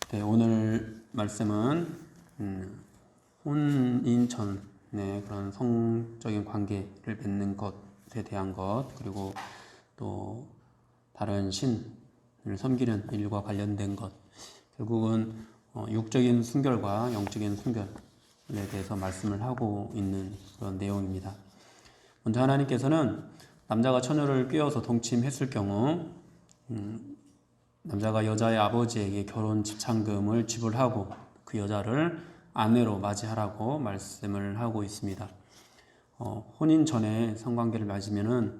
네, 오늘 말씀은 혼인 전의 그런 성적인 관계를 맺는 것에 대한 것, 그리고 또 다른 신을 섬기는 일과 관련된 것, 결국은 육적인 순결과 영적인 순결에 대해서 말씀을 하고 있는 그런 내용입니다. 먼저 하나님께서는 남자가 처녀를 꿰어서 동침했을 경우 남자가 여자의 아버지에게 결혼 집착금을 지불하고 그 여자를 아내로 맞이하라고 말씀을 하고 있습니다. 혼인 전에 성관계를 맺으면은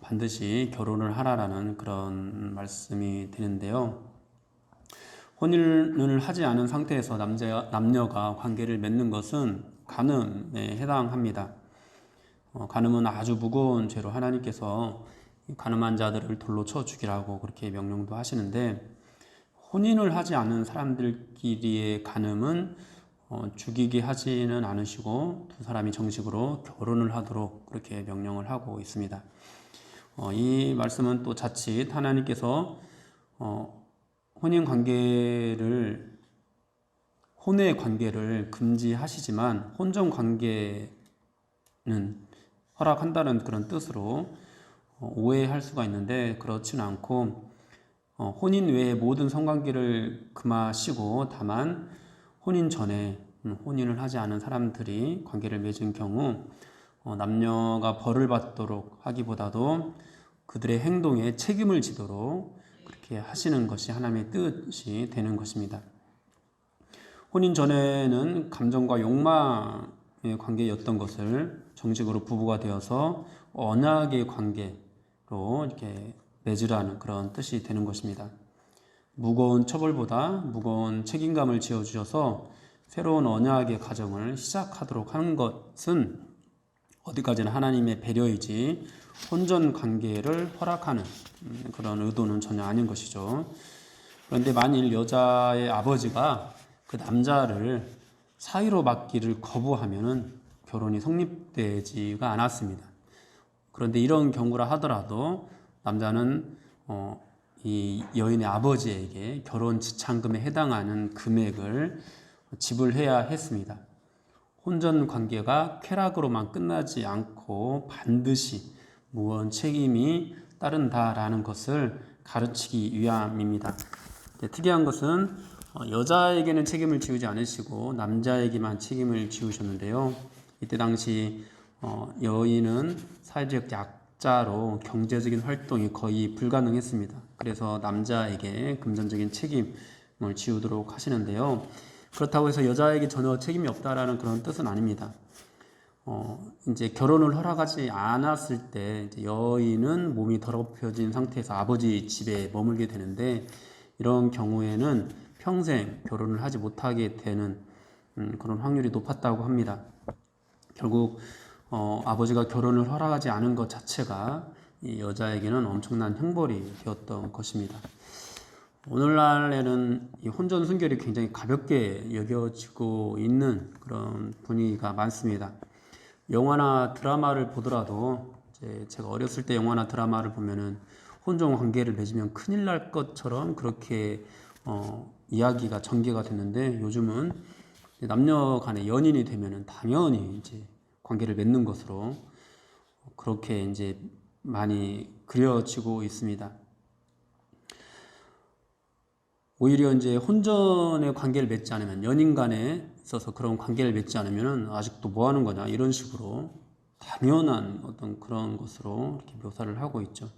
반드시 결혼을 하라라는 그런 말씀이 되는데요. 혼인을 하지 않은 상태에서 남녀가 관계를 맺는 것은 간음에 해당합니다. 간음은 아주 무거운 죄로 하나님께서 간음한 자들을 돌로 쳐 죽이라고 그렇게 명령도 하시는데, 혼인을 하지 않은 사람들끼리의 간음은 죽이게 하지는 않으시고 두 사람이 정식으로 결혼을 하도록 그렇게 명령을 하고 있습니다. 이 말씀은 또 자칫 하나님께서 혼의 관계를 금지하시지만 혼전 관계는 허락한다는 그런 뜻으로 오해할 수가 있는데, 그렇지는 않고 혼인 외의 모든 성관계를 금하시고 다만 혼인 전에 혼인을 하지 않은 사람들이 관계를 맺은 경우 남녀가 벌을 받도록 하기보다도 그들의 행동에 책임을 지도록 그렇게 하시는 것이 하나님의 뜻이 되는 것입니다. 혼인 전에는 감정과 욕망의 관계였던 것을 정식으로 부부가 되어서 언약의 관계로 이렇게 맺으라는 그런 뜻이 되는 것입니다. 무거운 처벌보다 무거운 책임감을 지어주셔서 새로운 언약의 가정을 시작하도록 하는 것은 어디까지나 하나님의 배려이지 혼전 관계를 허락하는 그런 의도는 전혀 아닌 것이죠. 그런데 만일 여자의 아버지가 그 남자를 사위로 맡기를 거부하면은 결혼이 성립되지가 않았습니다. 그런데 이런 경우라 하더라도 남자는 이 여인의 아버지에게 결혼 지참금에 해당하는 금액을 지불해야 했습니다. 혼전 관계가 쾌락으로만 끝나지 않고 반드시 무언 책임이 따른다라는 것을 가르치기 위함입니다. 특이한 것은 여자에게는 책임을 지우지 않으시고 남자에게만 책임을 지우셨는데요. 이때 당시 여인은 사회적 약자로 경제적인 활동이 거의 불가능했습니다. 그래서 남자에게 금전적인 책임을 지우도록 하시는데요. 그렇다고 해서 여자에게 전혀 책임이 없다라는 그런 뜻은 아닙니다. 이제 결혼을 허락하지 않았을 때 이제 여인은 몸이 더럽혀진 상태에서 아버지 집에 머물게 되는데, 이런 경우에는 평생 결혼을 하지 못하게 되는 그런 확률이 높았다고 합니다. 결국 아버지가 결혼을 허락하지 않은 것 자체가 이 여자에게는 엄청난 형벌이 되었던 것입니다. 오늘날에는 이 혼전 순결이 굉장히 가볍게 여겨지고 있는 그런 분위기가 많습니다. 영화나 드라마를 보더라도 제가 어렸을 때 영화나 드라마를 보면은 혼전 관계를 맺으면 큰일 날 것처럼 그렇게 이야기가 전개가 됐는데, 요즘은 남녀 간의 연인이 되면은 당연히 이제 관계를 맺는 것으로 그렇게 이제 많이 그려지고 있습니다. 오히려 이제 혼전의 관계를 맺지 않으면, 연인 간에 있어서 그런 관계를 맺지 않으면 아직도 뭐 하는 거냐, 이런 식으로 당연한 어떤 그런 것으로 이렇게 묘사를 하고 있죠.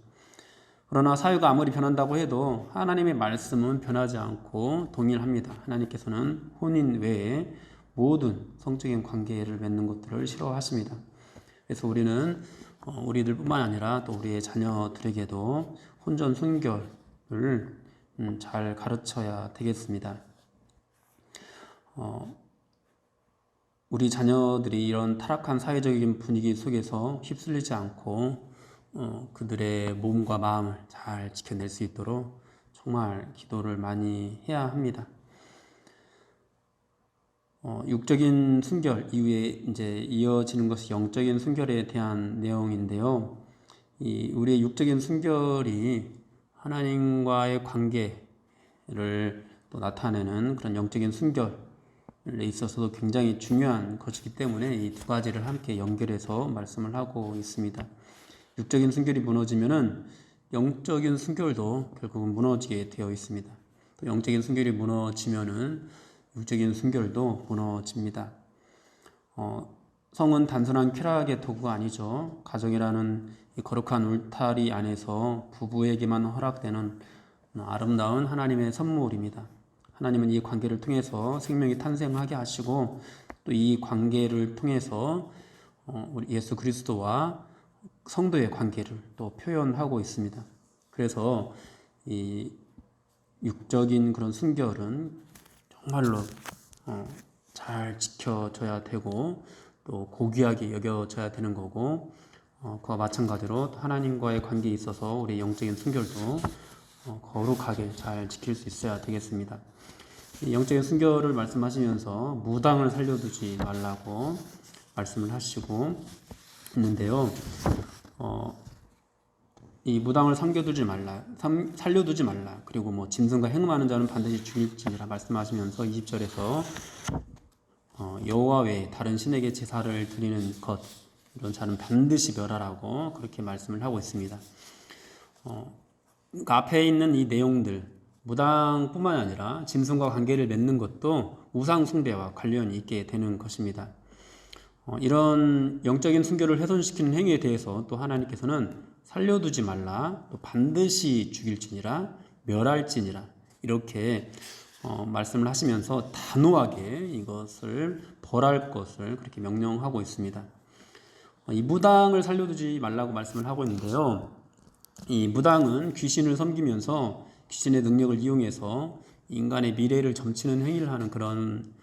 그러나 사회가 아무리 변한다고 해도 하나님의 말씀은 변하지 않고 동일합니다. 하나님께서는 혼인 외에 모든 성적인 관계를 맺는 것들을 싫어하십니다. 그래서 우리는 우리들뿐만 아니라 또 우리의 자녀들에게도 혼전 순결을 잘 가르쳐야 되겠습니다. 우리 자녀들이 이런 타락한 사회적인 분위기 속에서 휩쓸리지 않고 그들의 몸과 마음을 잘 지켜낼 수 있도록 정말 기도를 많이 해야 합니다. 육적인 순결 이후에 이제 이어지는 것이 영적인 순결에 대한 내용인데요. 우리의 육적인 순결이 하나님과의 관계를 또 나타내는 그런 영적인 순결에 있어서도 굉장히 중요한 것이기 때문에 이 두 가지를 함께 연결해서 말씀을 하고 있습니다. 육적인 순결이 무너지면은 영적인 순결도 결국은 무너지게 되어 있습니다. 또 영적인 순결이 무너지면은 육적인 순결도 무너집니다. 성은 단순한 쾌락의 도구가 아니죠. 가정이라는 이 거룩한 울타리 안에서 부부에게만 허락되는 아름다운 하나님의 선물입니다. 하나님은 이 관계를 통해서 생명이 탄생하게 하시고 또 이 관계를 통해서 우리 예수 그리스도와 성도의 관계를 또 표현하고 있습니다. 그래서 이 육적인 그런 순결은 정말로 잘 지켜져야 되고 또 고귀하게 여겨져야 되는 거고 그와 마찬가지로 하나님과의 관계에 있어서 우리 영적인 순결도 거룩하게 잘 지킬 수 있어야 되겠습니다. 이 영적인 순결을 말씀하시면서 무당을 살려두지 말라고 말씀을 하시고 있는데요. 이 무당을 살려두지 말라. 그리고 뭐 짐승과 행음하는 자는 반드시 죽일지니라 말씀하시면서 20절에서 여호와 외에 다른 신에게 제사를 드리는 것 이런 자는 반드시 멸하라고 그렇게 말씀을 하고 있습니다. 그러니까 앞에 있는 이 내용들 무당뿐만 아니라 짐승과 관계를 맺는 것도 우상 숭배와 관련이 있게 되는 것입니다. 이런 영적인 순결을 훼손시키는 행위에 대해서 또 하나님께서는 살려두지 말라, 또 반드시 죽일지니라, 멸할지니라 이렇게 말씀을 하시면서 단호하게 이것을 벌할 것을 그렇게 명령하고 있습니다. 이 무당을 살려두지 말라고 말씀을 하고 있는데요. 이 무당은 귀신을 섬기면서 귀신의 능력을 이용해서 인간의 미래를 점치는 행위를 하는 그런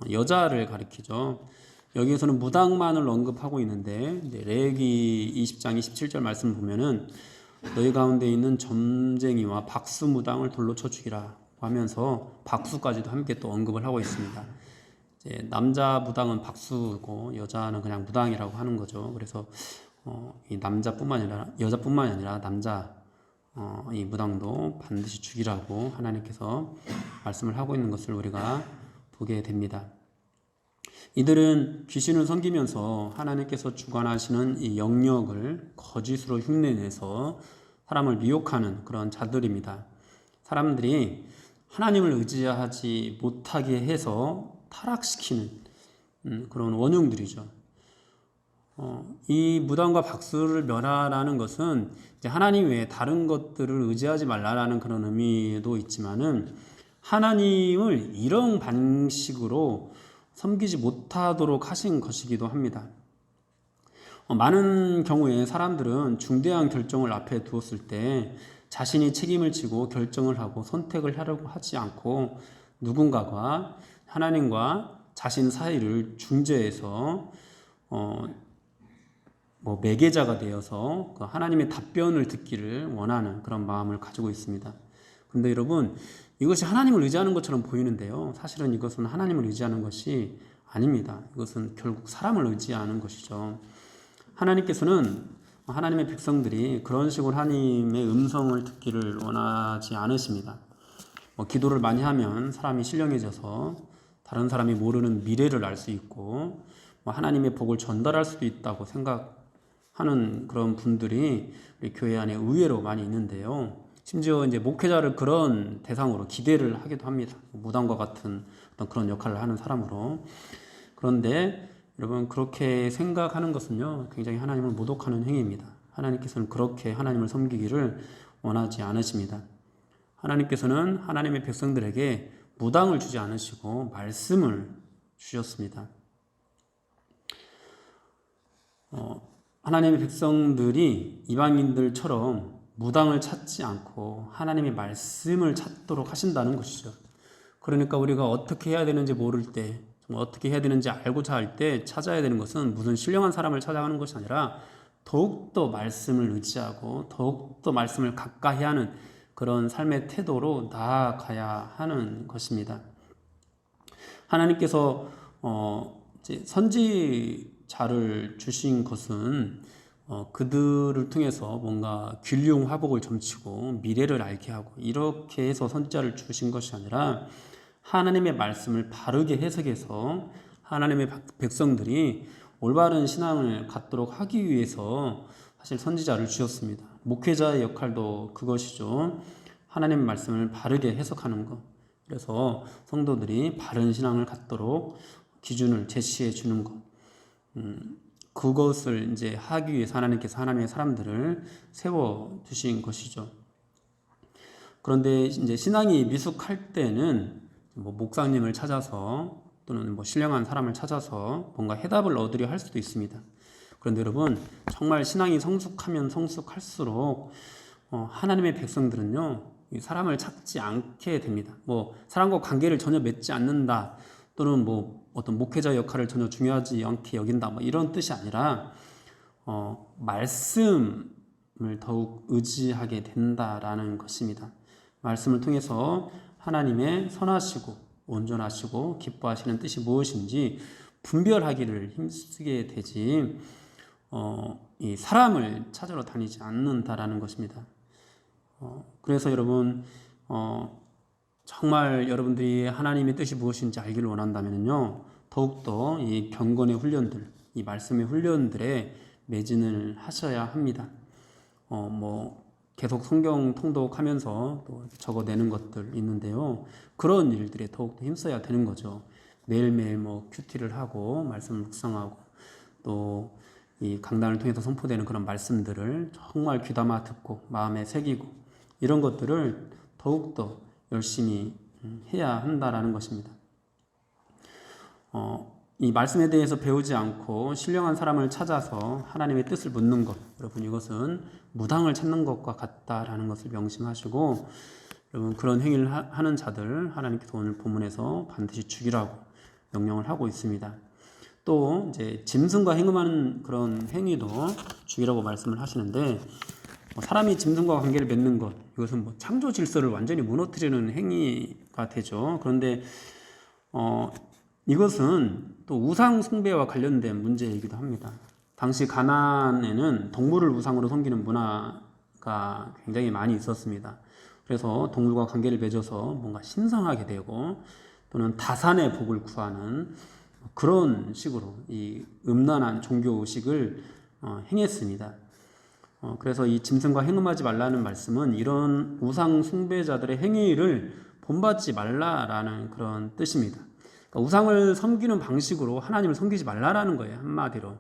여자를 가리키죠. 여기에서는 무당만을 언급하고 있는데 레위기 20장 27절 말씀 보면은 너희 가운데 있는 점쟁이와 박수 무당을 돌로 쳐 죽이라 하면서 박수까지도 함께 또 언급을 하고 있습니다. 이제 남자 무당은 박수고 여자는 그냥 무당이라고 하는 거죠. 그래서 이 남자뿐만 아니라 여자뿐만 아니라 남자 이 무당도 반드시 죽이라고 하나님께서 말씀을 하고 있는 것을 우리가 보게 됩니다. 이들은 귀신을 섬기면서 하나님께서 주관하시는 이 영역을 거짓으로 흉내내서 사람을 미혹하는 그런 자들입니다. 사람들이 하나님을 의지하지 못하게 해서 타락시키는 그런 원흉들이죠. 이 무당과 박수를 멸하라는 것은 이제 하나님 외에 다른 것들을 의지하지 말라라는 그런 의미도 있지만은 하나님을 이런 방식으로 섬기지 못하도록 하신 것이기도 합니다. 많은 경우에 사람들은 중대한 결정을 앞에 두었을 때 자신이 책임을 지고 결정을 하고 선택을 하려고 하지 않고 누군가가 하나님과 자신 사이를 중재해서 매개자가 되어서 그 하나님의 답변을 듣기를 원하는 그런 마음을 가지고 있습니다. 그런데 여러분 이것이 하나님을 의지하는 것처럼 보이는데요. 사실은 이것은 하나님을 의지하는 것이 아닙니다. 이것은 결국 사람을 의지하는 것이죠. 하나님께서는 하나님의 백성들이 그런 식으로 하나님의 음성을 듣기를 원하지 않으십니다. 기도를 많이 하면 사람이 신령해져서 다른 사람이 모르는 미래를 알 수 있고 하나님의 복을 전달할 수도 있다고 생각하는 그런 분들이 우리 교회 안에 의외로 많이 있는데요. 심지어 이제 목회자를 그런 대상으로 기대를 하기도 합니다. 무당과 같은 어떤 그런 역할을 하는 사람으로. 그런데 여러분 그렇게 생각하는 것은요 굉장히 하나님을 모독하는 행위입니다. 하나님께서는 그렇게 하나님을 섬기기를 원하지 않으십니다. 하나님께서는 하나님의 백성들에게 무당을 주지 않으시고 말씀을 주셨습니다. 하나님의 백성들이 이방인들처럼 무당을 찾지 않고 하나님의 말씀을 찾도록 하신다는 것이죠. 그러니까 우리가 어떻게 해야 되는지 모를 때, 어떻게 해야 되는지 알고자 할 때 찾아야 되는 것은 무슨 신령한 사람을 찾아가는 것이 아니라 더욱더 말씀을 의지하고 더욱더 말씀을 가까이 하는 그런 삶의 태도로 나아가야 하는 것입니다. 하나님께서 이제 선지자를 주신 것은 그들을 통해서 뭔가 귀룡화복을 점치고 미래를 알게 하고 이렇게 해서 선지자를 주신 것이 아니라 하나님의 말씀을 바르게 해석해서 하나님의 백성들이 올바른 신앙을 갖도록 하기 위해서 사실 선지자를 주셨습니다. 목회자의 역할도 그것이죠. 하나님의 말씀을 바르게 해석하는 것. 그래서 성도들이 바른 신앙을 갖도록 기준을 제시해 주는 것. 그것을 이제 하기 위해서 하나님께서 하나님의 사람들을 세워 주신 것이죠. 그런데 이제 신앙이 미숙할 때는 뭐 목사님을 찾아서 또는 뭐 신령한 사람을 찾아서 뭔가 해답을 얻으려 할 수도 있습니다. 그런데 여러분, 정말 신앙이 성숙하면 성숙할수록 하나님의 백성들은요, 이 사람을 찾지 않게 됩니다. 뭐 사람과 관계를 전혀 맺지 않는다, 또는 뭐 어떤 목회자 역할을 전혀 중요하지 않게 여긴다, 뭐 이런 뜻이 아니라 말씀을 더욱 의지하게 된다라는 것입니다. 말씀을 통해서 하나님의 선하시고 온전하시고 기뻐하시는 뜻이 무엇인지 분별하기를 힘쓰게 되지 이 사람을 찾으러 다니지 않는다라는 것입니다. 그래서 여러분 정말 여러분들이 하나님의 뜻이 무엇인지 알기를 원한다면요, 더욱더 이 경건의 훈련들, 이 말씀의 훈련들에 매진을 하셔야 합니다. 뭐 계속 성경 통독하면서 또 적어내는 것들 있는데요, 그런 일들에 더욱더 힘써야 되는 거죠. 매일매일 뭐 큐티를 하고 말씀을 묵상하고 또 이 강단을 통해서 선포되는 그런 말씀들을 정말 귀담아 듣고 마음에 새기고 이런 것들을 더욱더 열심히 해야 한다라는 것입니다. 이 말씀에 대해서 배우지 않고 신령한 사람을 찾아서 하나님의 뜻을 묻는 것, 여러분 이것은 무당을 찾는 것과 같다라는 것을 명심하시고, 여러분 그런 행위를 하는 자들 하나님께서 오늘 본문에서 반드시 죽이라고 명령을 하고 있습니다. 또 이제 짐승과 행음하는 그런 행위도 죽이라고 말씀을 하시는데, 사람이 짐승과 관계를 맺는 것, 이것은 뭐 창조 질서를 완전히 무너뜨리는 행위가 되죠. 그런데 이것은 또 우상 숭배와 관련된 문제이기도 합니다. 당시 가나안에는 동물을 우상으로 섬기는 문화가 굉장히 많이 있었습니다. 그래서 동물과 관계를 맺어서 뭔가 신성하게 되고 또는 다산의 복을 구하는 그런 식으로 이 음란한 종교의식을 행했습니다. 그래서 이 짐승과 행음하지 말라는 말씀은 이런 우상 숭배자들의 행위를 본받지 말라라는 그런 뜻입니다. 그러니까 우상을 섬기는 방식으로 하나님을 섬기지 말라라는 거예요. 한마디로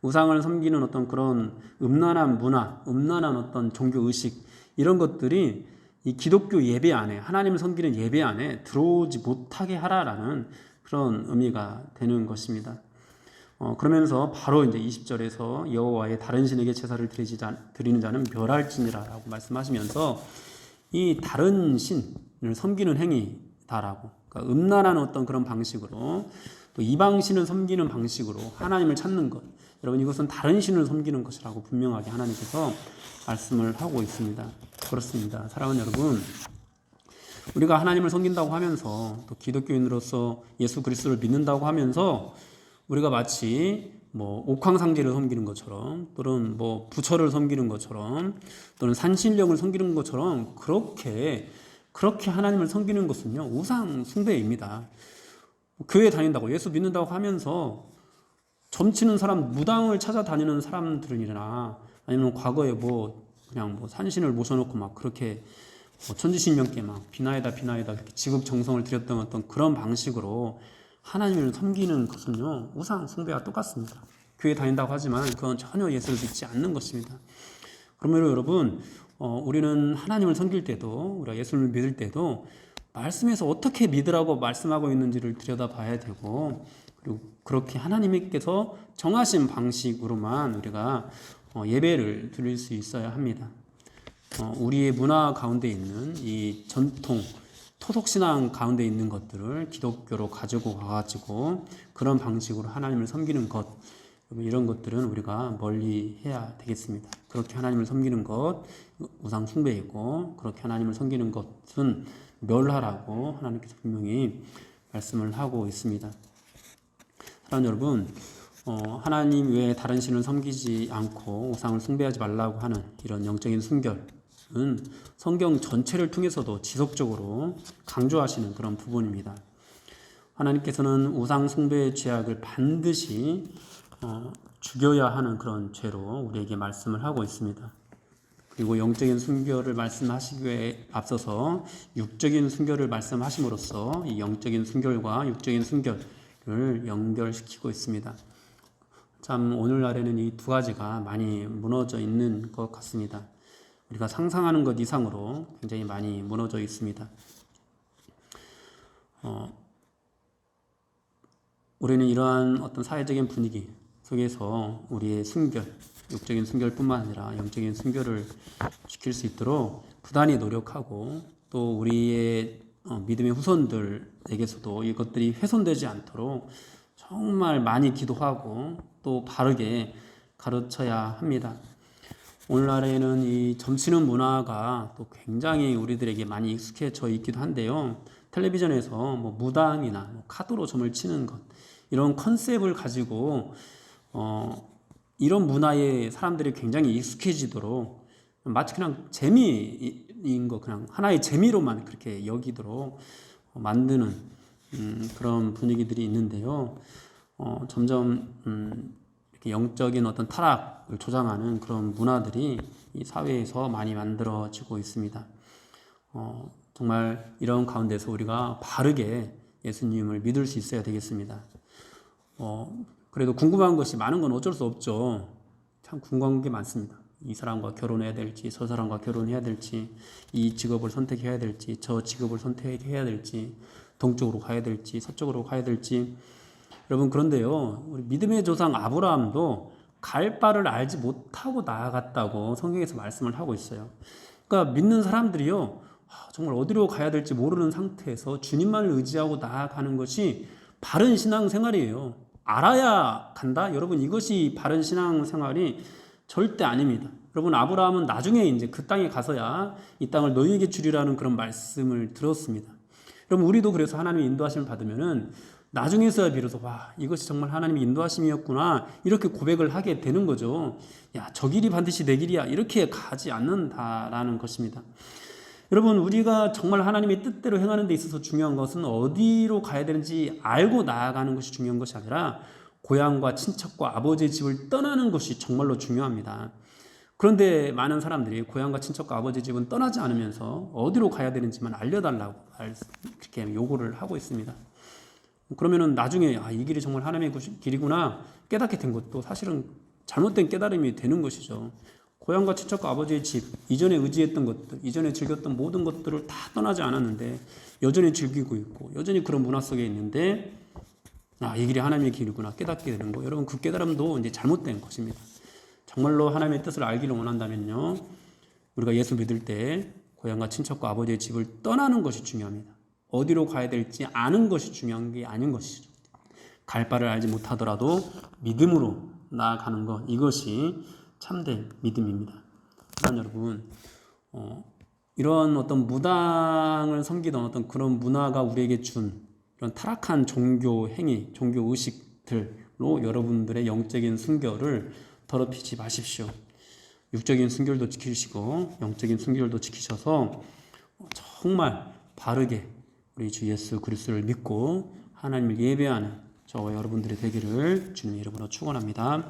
우상을 섬기는 어떤 그런 음란한 문화, 음란한 어떤 종교의식, 이런 것들이 이 기독교 예배 안에, 하나님을 섬기는 예배 안에 들어오지 못하게 하라라는 그런 의미가 되는 것입니다. 그러면서 바로 이제 20절에서 여호와의 다른 신에게 제사를 드리는 자는 멸할지니라라고 말씀하시면서 이 다른 신을 섬기는 행위다라고, 그러니까 음란한 어떤 그런 방식으로 또 이방 신을 섬기는 방식으로 하나님을 찾는 것, 여러분 이것은 다른 신을 섬기는 것이라고 분명하게 하나님께서 말씀을 하고 있습니다. 그렇습니다. 사랑하는 여러분, 우리가 하나님을 섬긴다고 하면서 또 기독교인으로서 예수 그리스도를 믿는다고 하면서 우리가 마치 뭐 옥황상제를 섬기는 것처럼 또는 뭐 부처를 섬기는 것처럼 또는 산신령을 섬기는 것처럼 그렇게 하나님을 섬기는 것은요, 우상 숭배입니다. 교회 다닌다고 예수 믿는다고 하면서 점치는 사람, 무당을 찾아다니는 사람들이나 아니면 과거에 그냥 산신을 모셔놓고 막 그렇게 천지신명께 막 비나이다 이렇게 지극정성을 드렸던 어떤 그런 방식으로 하나님을 섬기는 것은요, 우상 숭배와 똑같습니다. 교회 다닌다고 하지만 그건 전혀 예수를 믿지 않는 것입니다. 그러므로 여러분, 우리는 하나님을 섬길 때도, 우리가 예수를 믿을 때도 말씀에서 어떻게 믿으라고 말씀하고 있는지를 들여다봐야 되고, 그리고 그렇게 하나님께서 정하신 방식으로만 우리가 예배를 드릴 수 있어야 합니다. 우리의 문화 가운데 있는 이 전통, 토속신앙 가운데 있는 것들을 기독교로 가지고 와가지고 그런 방식으로 하나님을 섬기는 것, 이런 것들은 우리가 멀리 해야 되겠습니다. 그렇게 하나님을 섬기는 것 우상 숭배이고, 그렇게 하나님을 섬기는 것은 멸하라고 하나님께서 분명히 말씀을 하고 있습니다. 사랑하는 여러분, 하나님 외에 다른 신을 섬기지 않고 우상을 숭배하지 말라고 하는 이런 영적인 순결은 성경 전체를 통해서도 지속적으로 강조하시는 그런 부분입니다. 하나님께서는 우상 숭배의 죄악을 반드시 죽여야 하는 그런 죄로 우리에게 말씀을 하고 있습니다. 그리고 영적인 순결을 말씀하시기에 앞서서 육적인 순결을 말씀하심으로써 이 영적인 순결과 육적인 순결을 연결시키고 있습니다. 참 오늘날에는 이 두 가지가 많이 무너져 있는 것 같습니다. 우리가 상상하는 것 이상으로 굉장히 많이 무너져 있습니다. 우리는 이러한 어떤 사회적인 분위기 속에서 우리의 순결, 육적인 순결뿐만 아니라 영적인 순결을 지킬 수 있도록 부단히 노력하고 또 우리의 믿음의 후손들에게서도 이것들이 훼손되지 않도록 정말 많이 기도하고 또 바르게 가르쳐야 합니다. 오늘날에는 이 점치는 문화가 또 굉장히 우리들에게 많이 익숙해져 있기도 한데요. 텔레비전에서 뭐 무당이나 카드로 점을 치는 것 이런 컨셉을 가지고 이런 문화에 사람들이 굉장히 익숙해지도록 마치 그냥 재미인 거 그냥 하나의 재미로만 그렇게 여기도록 만드는 그런 분위기들이 있는데요. 점점 이렇게 영적인 어떤 타락을 조장하는 그런 문화들이 이 사회에서 많이 만들어지고 있습니다. 정말 이런 가운데서 우리가 바르게 예수님을 믿을 수 있어야 되겠습니다. 그래도 궁금한 것이 많은 건 어쩔 수 없죠. 참 궁금한 게 많습니다. 이 사람과 결혼해야 될지, 저 사람과 결혼해야 될지, 이 직업을 선택해야 될지, 저 직업을 선택해야 될지, 동쪽으로 가야 될지, 서쪽으로 가야 될지. 여러분, 그런데요, 우리 믿음의 조상 아브라함도 갈 바를 알지 못하고 나아갔다고 성경에서 말씀을 하고 있어요. 그러니까 믿는 사람들이요, 정말 어디로 가야 될지 모르는 상태에서 주님만을 의지하고 나아가는 것이 바른 신앙생활이에요. 알아야 간다? 여러분, 이것이 바른 신앙생활이 절대 아닙니다. 여러분, 아브라함은 나중에 이제 그 땅에 가서야 이 땅을 너희에게 주리라는 그런 말씀을 들었습니다. 여러분, 우리도 그래서 하나님의 인도하심을 받으면은 나중에서야 비로소 와, 이것이 정말 하나님의 인도하심이었구나 이렇게 고백을 하게 되는 거죠. 야, 저 길이 반드시 내 길이야 이렇게 가지 않는다라는 것입니다. 여러분, 우리가 정말 하나님의 뜻대로 행하는 데 있어서 중요한 것은 어디로 가야 되는지 알고 나아가는 것이 중요한 것이 아니라 고향과 친척과 아버지의 집을 떠나는 것이 정말로 중요합니다. 그런데 많은 사람들이 고향과 친척과 아버지의 집은 떠나지 않으면서 어디로 가야 되는지만 알려달라고 그렇게 요구를 하고 있습니다. 그러면은 나중에 이 길이 정말 하나님의 길이구나 깨닫게 된 것도 사실은 잘못된 깨달음이 되는 것이죠. 고향과 친척과 아버지의 집, 이전에 의지했던 것들, 이전에 즐겼던 모든 것들을 다 떠나지 않았는데 여전히 즐기고 있고 여전히 그런 문화 속에 있는데 이 길이 하나님의 길이구나 깨닫게 되는 거. 여러분, 그 깨달음도 이제 잘못된 것입니다. 정말로 하나님의 뜻을 알기를 원한다면요, 우리가 예수 믿을 때 고향과 친척과 아버지의 집을 떠나는 것이 중요합니다. 어디로 가야 될지 아는 것이 중요한 게 아닌 것이죠. 갈 바를 알지 못하더라도 믿음으로 나아가는 것, 이것이 참된 믿음입니다. 그러나 여러분, 이런 어떤 무당을 섬기던 어떤 그런 문화가 우리에게 준 이런 타락한 종교 행위, 종교 의식들로 여러분들의 영적인 순결을 더럽히지 마십시오. 육적인 순결도 지키시고 영적인 순결도 지키셔서 정말 바르게 우리 주 예수 그리스도를 믿고 하나님을 예배하는 저와 여러분들이 되기를 주님의 이름으로 축원합니다.